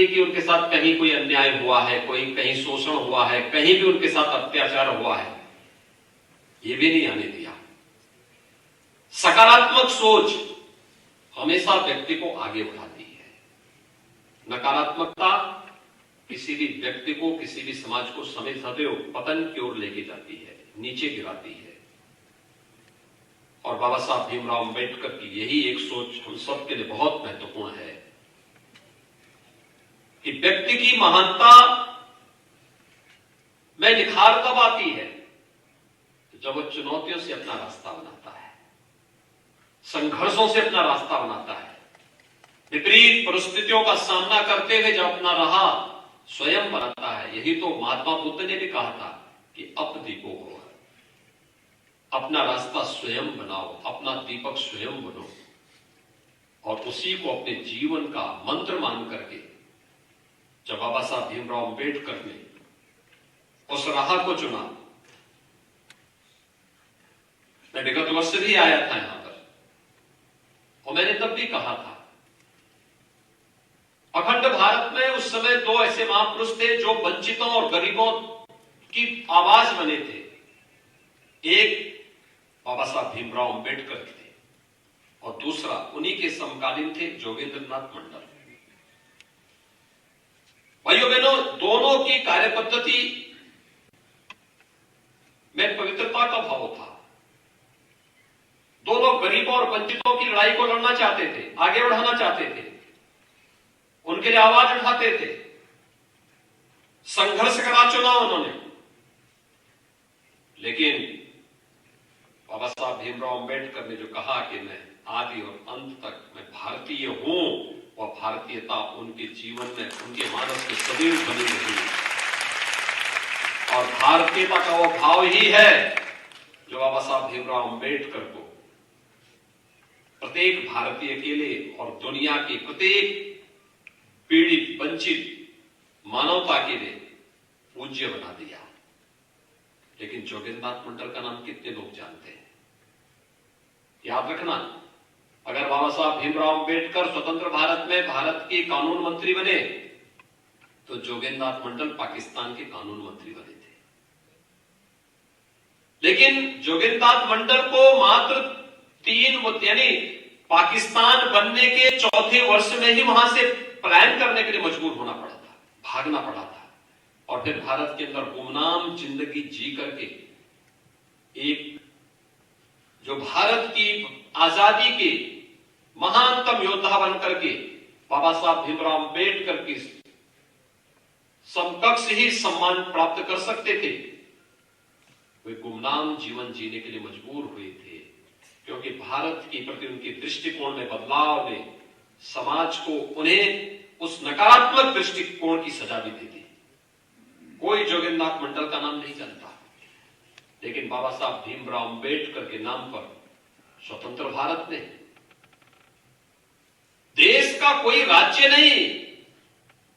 थी कि उनके साथ कहीं कोई अन्याय हुआ है, कोई कहीं शोषण हुआ है, कहीं भी उनके साथ अत्याचार हुआ है, ये भी नहीं आने दिया। सकारात्मक सोच हमेशा व्यक्ति को आगे बढ़ाती है। नकारात्मकता किसी भी व्यक्ति को, किसी भी समाज को सदैव पतन की ओर लेके जाती है, नीचे गिराती है। और बाबा साहब भीमराव अंबेडकर की यही एक सोच हम सबके लिए बहुत महत्वपूर्ण है कि व्यक्ति की महानता में निखार तब आती है जब वो चुनौतियों से अपना रास्ता बनाता है, संघर्षों से अपना रास्ता बनाता है, विपरीत परिस्थितियों का सामना करते हुए जब अपना राह स्वयं बनाता है। यही तो महात्मा बुद्ध ने भी कहा था कि अप दीपो हो, अपना रास्ता स्वयं बनाओ, अपना दीपक स्वयं बनो, और उसी को अपने जीवन का मंत्र मान करके जब बाबा साहब भीमराव अंबेडकर ने उस राह को चुना। मैं विगत वर्ष भी आया था यहां पर और मैंने तब भी कहा था, अखंड भारत में उस समय दो ऐसे महापुरुष थे जो वंचितों और गरीबों की आवाज बने थे। एक बाबा साहब भीमराव अंबेडकर थे और दूसरा उन्हीं के समकालीन थे जोगेंद्रनाथ मंडल। भाइयों बहनों, दोनों की कार्यपद्धति में पवित्रता का भाव था। दोनों गरीबों और वंचितों की लड़ाई को लड़ना चाहते थे, आगे बढ़ाना चाहते थे, उनके लिए आवाज उठाते थे, संघर्ष करा चुना उन्होंने। लेकिन बाबा साहब भीमराव अंबेडकर ने जो कहा कि मैं आदि और अंत तक मैं भारतीय हूं, वह भारतीयता उनके जीवन में, उनके मानस में सदैव बनी रही। और भारतीयता का वो भाव ही है जो बाबा साहब भीमराव अंबेडकर को प्रत्येक भारतीय के लिए और दुनिया की प्रत्येक पीड़ित वंचित मानवता के लिए पूज्य बना दिया। लेकिन जोगेंद्रनाथ मंडल का नाम कितने लोग जानते हैं? याद रखना, अगर बाबा साहब भीमराव अंबेडकर स्वतंत्र भारत में भारत के कानून मंत्री बने तो जोगेंद्रनाथ मंडल पाकिस्तान के कानून मंत्री बने थे। लेकिन जोगेंद्रनाथ मंडल को मात्र 3 यानी पाकिस्तान बनने के चौथे वर्ष में ही वहां से पलायन करने के लिए मजबूर होना पड़ा था, भागना पड़ा था, और फिर भारत के अंदर गुमनाम जिंदगी जी करके एक जो भारत की आजादी के महानतम योद्धा बनकर के बाबा साहब भीमराव अंबेडकर की समकक्ष ही सम्मान प्राप्त कर सकते थे, वे गुमनाम जीवन जीने के लिए मजबूर हुए थे। क्योंकि भारत के प्रति उनके दृष्टिकोण में बदलाव ने समाज को उन्हें उस नकारात्मक दृष्टिकोण की सजा भी दी थी। कोई जोगेंद्रनाथ मंडल का नाम नहीं जानता, लेकिन बाबा साहब भीमराव अंबेडकर के नाम पर स्वतंत्र भारत में देश का कोई राज्य नहीं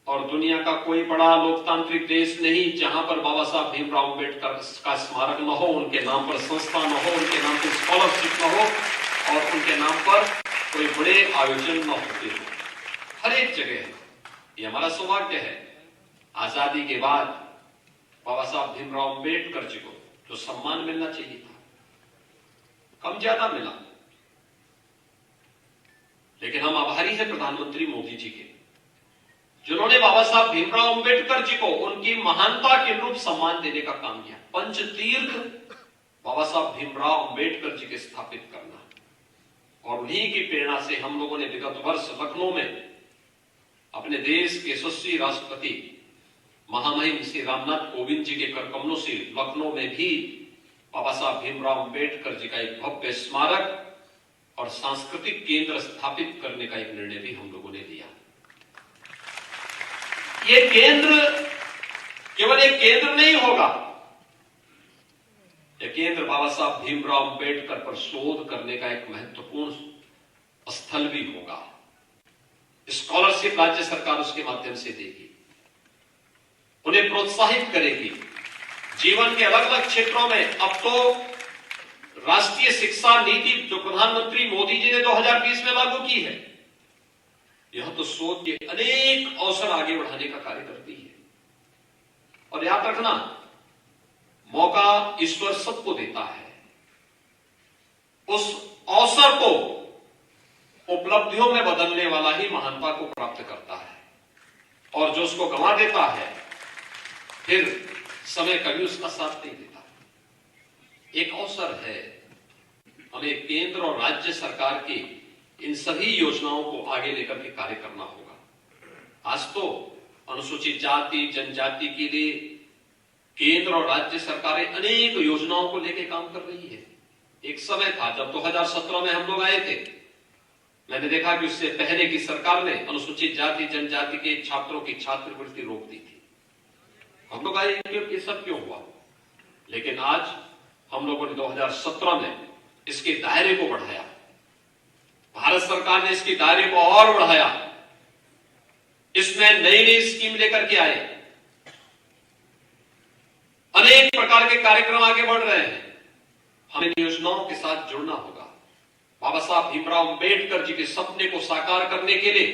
और दुनिया का कोई बड़ा लोकतांत्रिक देश नहीं जहां पर बाबा साहब भीमराव अंबेडकर का स्मारक न हो, उनके नाम पर संस्था न हो, उनके नाम पर स्कॉलरशिप न हो और उनके नाम पर कोई बड़े आयोजन न होते हो। हर एक जगह ये हमारा सौभाग्य है। आजादी के बाद बाबा साहब भीमराव अंबेडकर जी को जो सम्मान मिलना चाहिए था, कम ज्यादा मिला, लेकिन हम आभारी हैं प्रधानमंत्री मोदी जी के, जिन्होंने बाबा साहब भीमराव अंबेडकर जी को उनकी महानता के अनुरूप सम्मान देने का काम किया। पंचतीर्थ बाबा साहब भीमराव अंबेडकर जी के स्थापित करना, और उन्हीं की प्रेरणा से हम लोगों ने विगत वर्ष लखनऊ में अपने देश के यशस्वी राष्ट्रपति महामहिम श्री रामनाथ कोविंद जी के कर कमलों से लखनऊ में भी बाबा साहब भीमराव अंबेडकर जी का एक भव्य स्मारक और सांस्कृतिक केंद्र स्थापित करने का एक निर्णय भी हम लोगों ने लिया। ये केंद्र केवल एक केंद्र नहीं होगा, यह केंद्र बाबा साहब भीमराव अंबेडकर पर शोध करने का एक महत्वपूर्ण स्थल भी होगा। स्कॉलरशिप राज्य सरकार उसके माध्यम से देगी, उन्हें प्रोत्साहित करेगी। जीवन के अलग अलग क्षेत्रों में अब तो राष्ट्रीय शिक्षा नीति जो प्रधानमंत्री मोदी जी ने 2020 में लागू की है, यह तो सोच के अनेक अवसर आगे बढ़ाने का कार्य करती है। और याद रखना, मौका ईश्वर सबको देता है, उस अवसर को उपलब्धियों में बदलने वाला ही महानता को प्राप्त करता है, और जो उसको गंवा देता है फिर समय कभी उसका साथ नहीं देता। एक अवसर है, हमें केंद्र और राज्य सरकार की इन सभी योजनाओं को आगे लेकर के कार्य करना होगा। आज तो अनुसूचित जाति जनजाति के लिए केंद्र और राज्य सरकारें अनेक योजनाओं को लेकर काम कर रही है। एक समय था जब 2017 में हम लोग आए थे, मैंने देखा कि उससे पहले की सरकार ने अनुसूचित जाति जनजाति के छात्रों की छात्रवृत्ति रोक दी थी। हम लोग आए ये सब क्यों हुआ? लेकिन आज हम लोगों ने 2017 में इसके दायरे को बढ़ाया, भारत सरकार ने इसके दायरे को और बढ़ाया, इसमें नई नई स्कीम लेकर के आए, अनेक प्रकार के कार्यक्रम आगे बढ़ रहे हैं। हमें योजनाओं के साथ जुड़ना होगा। बाबा साहब भीमराव अंबेडकर जी के सपने को साकार करने के लिए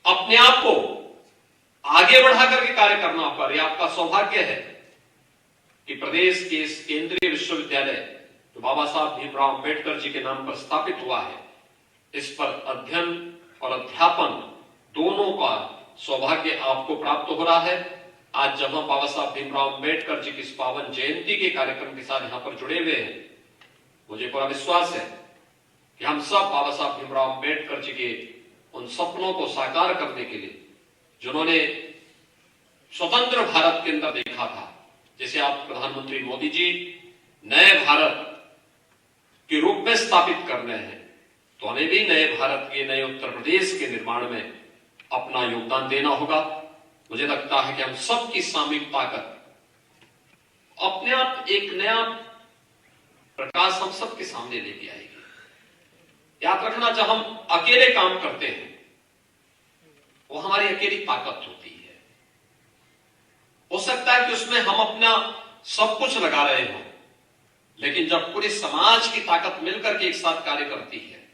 अपने आप को आगे बढ़ा करके कार्य करना होगा। यह आपका सौभाग्य है कि प्रदेश के इस केंद्रीय विश्वविद्यालय जो बाबा साहब भीमराव अंबेडकर जी के नाम पर स्थापित हुआ है, इस पर अध्ययन और अध्यापन दोनों का सौभाग्य आपको प्राप्त हो रहा है। आज जब हम बाबा साहब भीमराव अंबेडकर जी की इस पावन जयंती के कार्यक्रम के साथ यहां पर जुड़े हुए हैं, मुझे पूरा विश्वास है कि हम सब बाबा साहब भीमराव अंबेडकर जी के उन सपनों को साकार करने के लिए, जिन्होंने स्वतंत्र भारत के अंदर देखा था, जैसे आप प्रधानमंत्री मोदी जी नए भारत के रूप में स्थापित कर रहे हैं, तो हमें भी नए भारत के, नए उत्तर प्रदेश के निर्माण में अपना योगदान देना होगा। मुझे लगता है कि हम सबकी सामूहिक ताकत अपने आप एक नया प्रकाश हम सबके सामने लेके आएगी। याद रखना, जब हम अकेले काम करते हैं वो हमारी अकेली ताकत होती है। हो सकता है कि उसमें हम अपना सब कुछ लगा रहे हों, लेकिन जब पूरे समाज की ताकत मिलकर के एक साथ कार्य करती है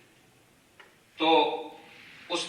तो उस